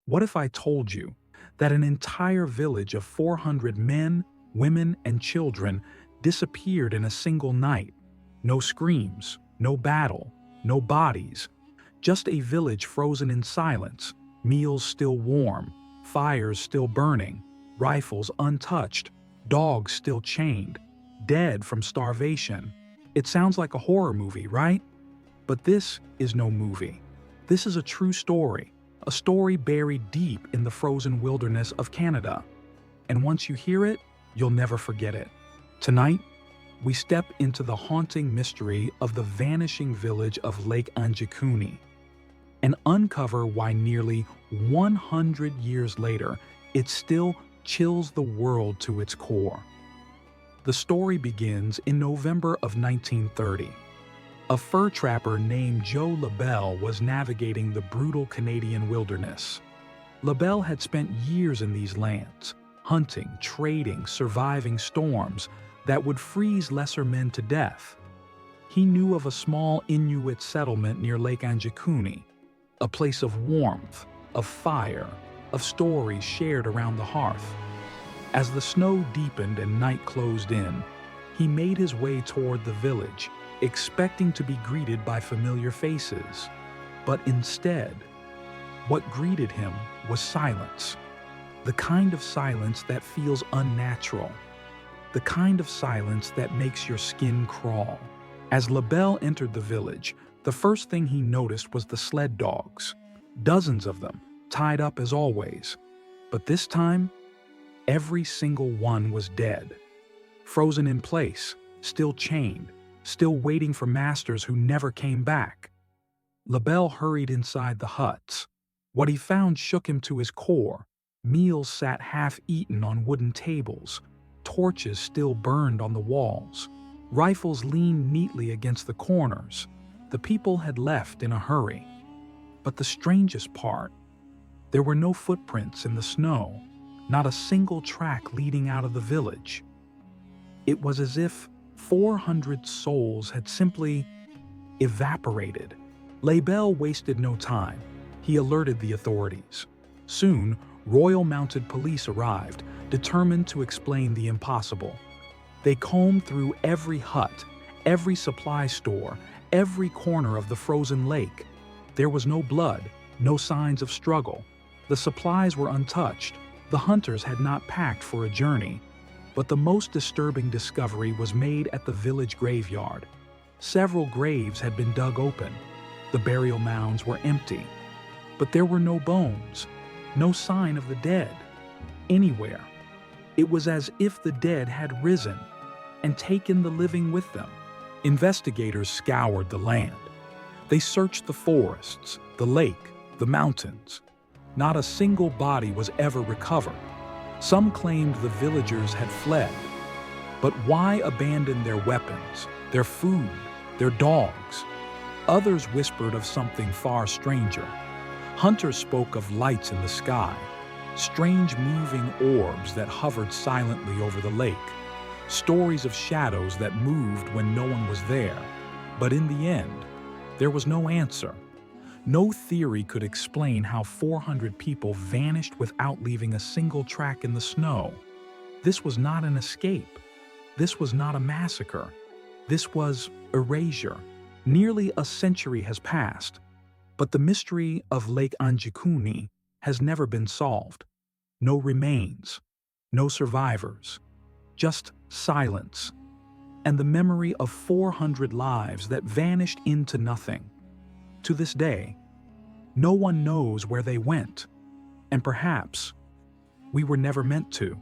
What if I told you that an entire village of 400 men, women, and children disappeared in a single night? No screams, no battle, no bodies, just a village frozen in silence, meals still warm, fires still burning, rifles untouched, dogs still chained, dead from starvation. It sounds like a horror movie, right? But this is no movie. This is a true story, a story buried deep in the frozen wilderness of Canada. And once you hear it, you'll never forget it. Tonight, we step into the haunting mystery of the vanishing village of Lake Anjikuni and uncover why nearly 100 years later, it still chills the world to its core. The story begins in November of 1930. A fur trapper named Joe LaBelle was navigating the brutal Canadian wilderness. LaBelle had spent years in these lands, hunting, trading, surviving storms that would freeze lesser men to death. He knew of a small Inuit settlement near Lake Anjikuni, a place of warmth, of fire, of stories shared around the hearth. As the snow deepened and night closed in, he made his way toward the village, expecting to be greeted by familiar faces. But instead, what greeted him was silence. The kind of silence that feels unnatural. The kind of silence that makes your skin crawl. As LaBelle entered the village, the first thing he noticed was the sled dogs. Dozens of them, tied up as always. But this time, every single one was dead. Frozen in place, still chained, still waiting for masters who never came back. LaBelle hurried inside the huts. What he found shook him to his core. Meals sat half-eaten on wooden tables. Torches still burned on the walls. Rifles leaned neatly against the corners. The people had left in a hurry. But the strangest part, there were no footprints in the snow, not a single track leading out of the village. It was as if 400 souls had simply evaporated. LaBelle wasted no time. He alerted the authorities. Soon, Royal Mounted Police arrived, determined to explain the impossible. They combed through every hut, every supply store, every corner of the frozen lake. There was no blood, no signs of struggle. The supplies were untouched. The hunters had not packed for a journey. But the most disturbing discovery was made at the village graveyard. Several graves had been dug open. The burial mounds were empty. But there were no bones, no sign of the dead, anywhere. It was as if the dead had risen and taken the living with them. Investigators scoured the land. They searched the forests, the lake, the mountains. Not a single body was ever recovered. Some claimed the villagers had fled. But why abandon their weapons, their food, their dogs? Others whispered of something far stranger. Hunters spoke of lights in the sky, strange moving orbs that hovered silently over the lake, stories of shadows that moved when no one was there. But in the end, there was no answer. No theory could explain how 400 people vanished without leaving a single track in the snow. This was not an escape. This was not a massacre. This was erasure. Nearly a century has passed, but the mystery of Lake Anjikuni has never been solved. No remains, no survivors, just silence, and the memory of 400 lives that vanished into nothing. To this day, no one knows where they went, and perhaps we were never meant to.